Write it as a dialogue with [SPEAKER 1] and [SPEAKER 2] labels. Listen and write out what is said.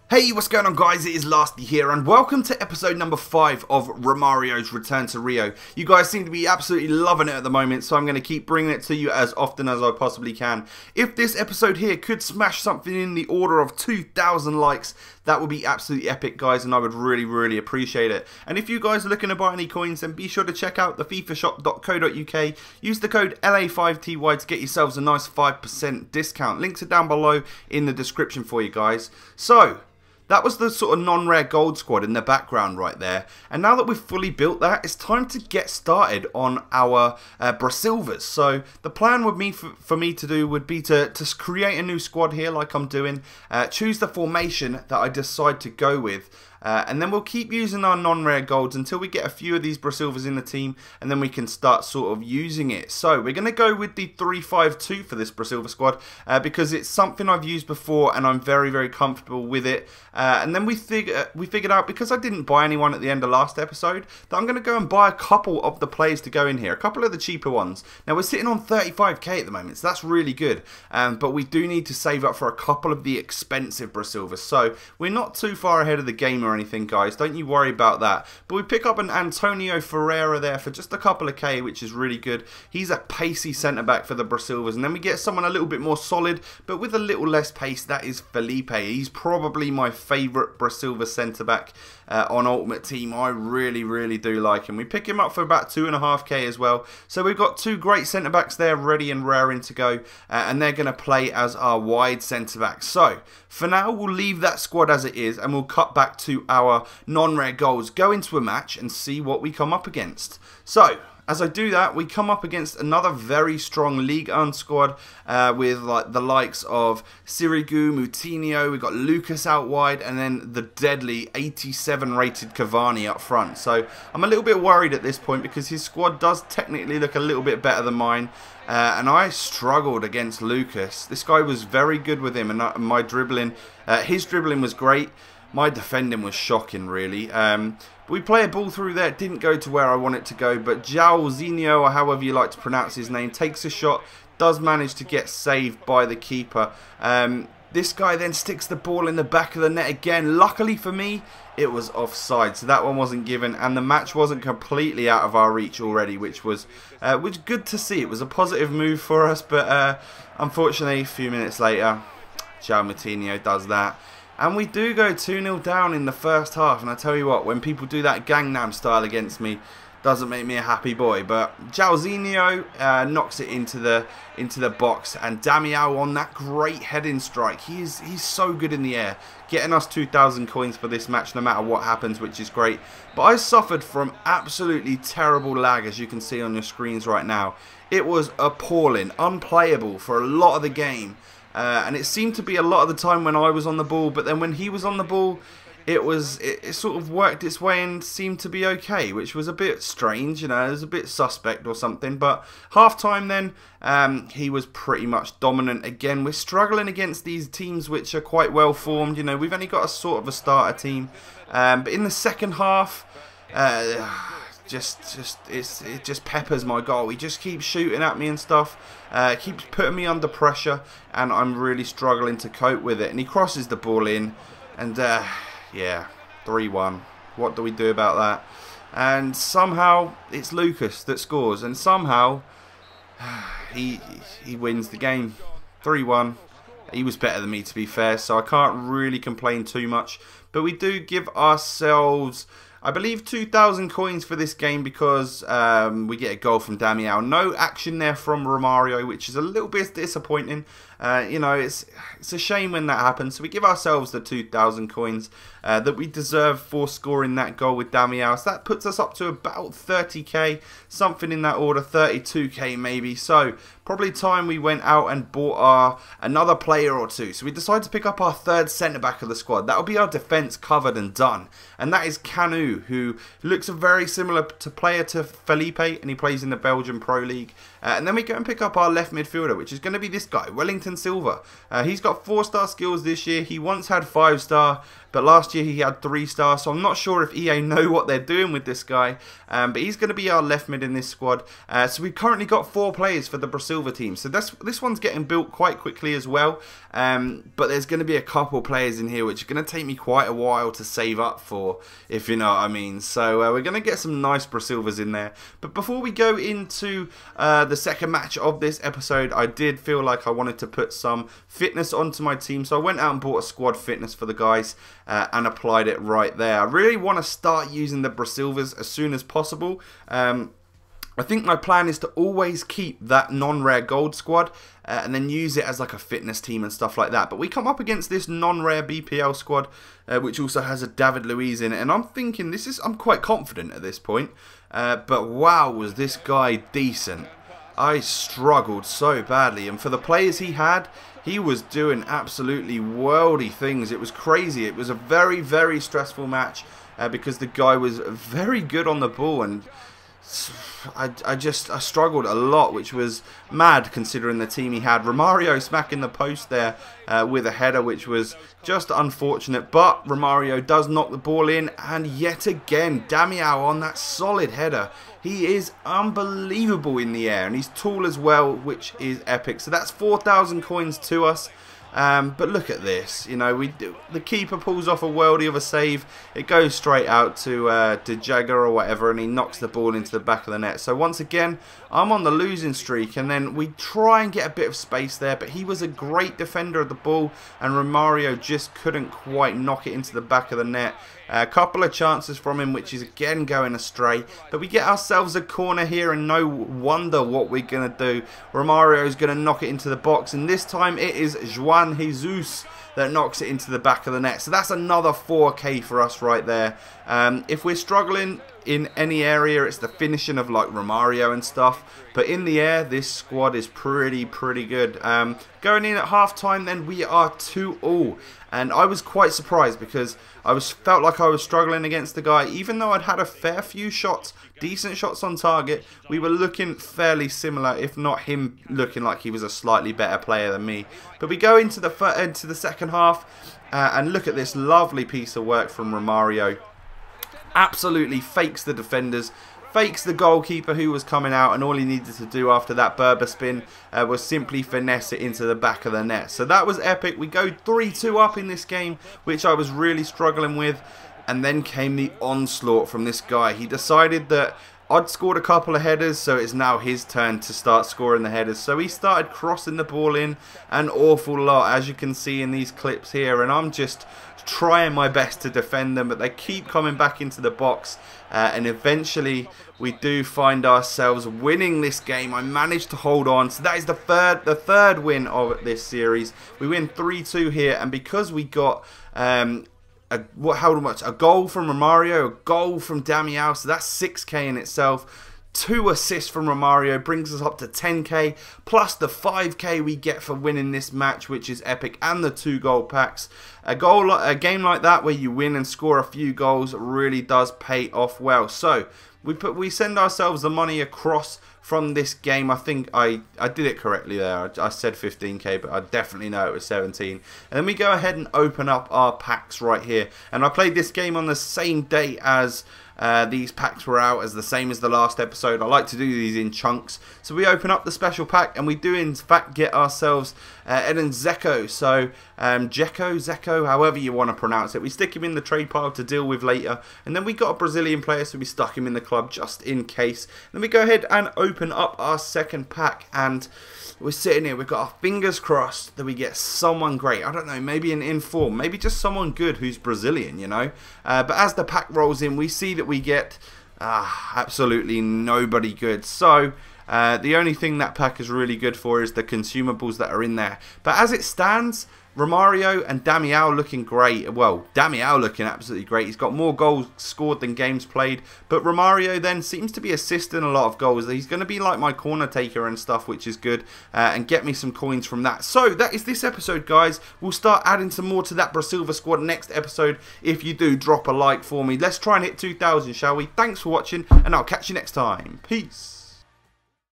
[SPEAKER 1] Hey, what's going on guys, it is Lasty here and welcome to episode number 5 of Romario's Return to Rio. You guys seem to be absolutely loving it at the moment, so I'm going to keep bringing it to you as often as I possibly can. If this episode here could smash something in the order of 2,000 likes, that would be absolutely epic guys, and I would really appreciate it. And if you guys are looking to buy any coins, then be sure to check out the fifashop.co.uk. Use the code LA5TY to get yourselves a nice 5% discount. Links are down below in the description for you guys. So that was the sort of non-rare gold squad in the background right there. And now that we've fully built that, it's time to get started on our Brasilvers. So the plan would be for me to do would be to create a new squad here like I'm doing. Choose the formation that I decide to go with. And then we'll keep using our non-rare golds until we get a few of these Brasilvers in the team, and then we can start sort of using it. So we're going to go with the 3-5-2 for this Brasilver squad because it's something I've used before and I'm very comfortable with it. And then we figured out, because I didn't buy anyone at the end of last episode, that I'm going to go and buy a couple of the players to go in here, a couple of the cheaper ones. Now we're sitting on 35k at the moment, so that's really good. But we do need to save up for a couple of the expensive Brasilvers. So we're not too far ahead of the game or anything guys, don't you worry about that. But we pick up an Antonio Ferreira there for just a couple of K, which is really good. He's a pacey centre back for the Brasilvers, and then we get someone a little bit more solid but with a little less pace. That is Felipe. He's probably my favourite Brasilver centre back on Ultimate Team. I really do like him. We pick him up for about 2.5k as well. So we've got two great centre backs there ready and raring to go, and they're going to play as our wide centre backs. So for now we'll leave that squad as it is and we'll cut back to our non-rare goals, go into a match and see what we come up against. So as I do that, we come up against another very strong Ligue 1 squad with like the likes of Sirigu, Moutinho, we've got Lucas out wide, and then the deadly 87 rated Cavani up front. So I'm a little bit worried at this point because his squad does technically look a little bit better than mine. And I struggled against Lucas. This guy was very good with him, and my dribbling, his dribbling was great. My defending was shocking, really. We play a ball through there. It didn't go to where I want it to go, but Jairzinho, or however you like to pronounce his name, takes a shot, does manage to get saved by the keeper. This guy then sticks the ball in the back of the net again. Luckily for me, it was offside, so that one wasn't given, and the match wasn't completely out of our reach already, which was good to see. It was a positive move for us, but unfortunately, a few minutes later, João Moutinho does that. And we do go 2-0 down in the first half, and I tell you what, when people do that Gangnam style against me, doesn't make me a happy boy. But Jairzinho knocks it into the box, and Damião on that great heading strike. He's so good in the air, getting us 2,000 coins for this match no matter what happens, which is great. But I suffered from absolutely terrible lag, as you can see on your screens right now. It was appalling, unplayable for a lot of the game. And it seemed to be a lot of the time when I was on the ball, but then when he was on the ball, it sort of worked its way and seemed to be okay, which was a bit strange, you know, it was a bit suspect or something. But half time then, he was pretty much dominant again. We're struggling against these teams which are quite well formed, you know, we've only got a sort of a starter team. But in the second half, it just peppers my goal. He just keeps shooting at me and stuff, keeps putting me under pressure, and I'm really struggling to cope with it. And he crosses the ball in, and yeah, 3-1. What do we do about that? And somehow it's Lucas that scores, and somehow he wins the game, 3-1. He was better than me, to be fair, so I can't really complain too much. But we do give ourselves, I believe, 2,000 coins for this game because we get a goal from Damião. No action there from Romario, which is a little bit disappointing. You know, it's a shame when that happens. So we give ourselves the 2,000 coins that we deserve for scoring that goal with Damião. So that puts us up to about 30k, something in that order, 32k maybe. So probably time we went out and bought another player or two. So we decided to pick up our third centre-back of the squad. That'll be our defence covered and done. And that is Canu, who looks very similar player to Felipe, and he plays in the Belgian Pro League. And then we go and pick up our left midfielder, which is going to be this guy, Wellington Silva. He's got 4-star skills this year. He once had 5-star, but last year he had 3 stars, so I'm not sure if EA know what they're doing with this guy, but he's going to be our left mid in this squad. So we've currently got 4 players for the Brasilva team, so this one's getting built quite quickly as well, but there's going to be a couple players in here which are going to take me quite a while to save up for, if you know what I mean. So we're going to get some nice Brasilvas in there. But before we go into the second match of this episode, I did feel like I wanted to put some fitness onto my team, so I went out and bought a squad fitness for the guys and applied it right there. I really want to start using the Brasilvas as soon as possible. I think my plan is to always keep that non-rare gold squad and then use it as like a fitness team and stuff like that. But we come up against this non-rare BPL squad, which also has a David Luiz in it, and I'm thinking I'm quite confident at this point. But wow, was this guy decent. I struggled so badly, and for the players he had, he was doing absolutely worldy things. It was crazy. It was a very, very stressful match because the guy was very good on the ball, and I struggled a lot, which was mad considering the team he had. Romario smacking the post there with a header, which was just unfortunate, but Romario does knock the ball in, and yet again Damião on that solid header. He is unbelievable in the air, and he's tall as well, which is epic. So that's 4,000 coins to us. But look at this, you know, the keeper pulls off a worldie of a save. It goes straight out to Jagger or whatever, and he knocks the ball into the back of the net. So once again, I'm on the losing streak, and then we try and get a bit of space there, but he was a great defender of the ball, and Romario just couldn't quite knock it into the back of the net. A couple of chances from him, which is again going astray, but we get ourselves a corner here, and no wonder what we're going to do. Romario is going to knock it into the box, and this time it is Juan Jesus that knocks it into the back of the net. So that's another 4k for us right there. If we're struggling in any area, it's the finishing of like Romario and stuff, but in the air this squad is pretty good. Going in at half time then, we are 2-2, and I was quite surprised because I felt like I was struggling against the guy. Even though I'd had a fair few shots, decent shots on target, we were looking fairly similar, if not him looking like he was a slightly better player than me. But we go into the second half, and look at this lovely piece of work from Romario. Absolutely fakes the defenders, fakes the goalkeeper who was coming out, and all he needed to do after that Berber spin was simply finesse it into the back of the net. So that was epic. We go 3-2 up in this game, which I was really struggling with, and then came the onslaught from this guy. He decided that I'd scored a couple of headers, so it's now his turn to start scoring the headers. So he started crossing the ball in an awful lot, as you can see in these clips here, and I'm just trying my best to defend them, but they keep coming back into the box, and eventually we do find ourselves winning this game. I managed to hold on, so that is the third win of this series. We win 3-2 here, and because we got how much? A goal from Romario, a goal from Damião, so that's 6k in itself. 2 assists from Romario brings us up to 10k, plus the 5k we get for winning this match, which is epic, and the 2 goal packs. A game like that where you win and score a few goals really does pay off well. So we send ourselves the money across from this game. I think I did it correctly there. I said 15k, but I definitely know it was 17. And then we go ahead and open up our packs right here. And I played this game on the same day as these packs were out, as the same as the last episode. I like to do these in chunks. So we open up the special pack, and we do in fact get ourselves Eden Zeko. So Zeko, however you want to pronounce it. We stick him in the trade pile to deal with later, and then we got a Brazilian player, so we stuck him in the club just in case. Then we go ahead and open up our second pack, and we're sitting here, we've got our fingers crossed that we get someone great. I don't know, maybe an inform, maybe just someone good who's Brazilian, you know. But as the pack rolls in, we see that we get absolutely nobody good. So the only thing that pack is really good for is the consumables that are in there. But as it stands, Romario and Damião looking great. Well, Damião looking absolutely great. He's got more goals scored than games played. But Romario then seems to be assisting a lot of goals. He's going to be like my corner taker and stuff, which is good. And get me some coins from that. So that is this episode, guys. We'll start adding some more to that Brasilva squad next episode. If you do, drop a like for me. Let's try and hit 2,000, shall we? Thanks for watching, and I'll catch you next time. Peace.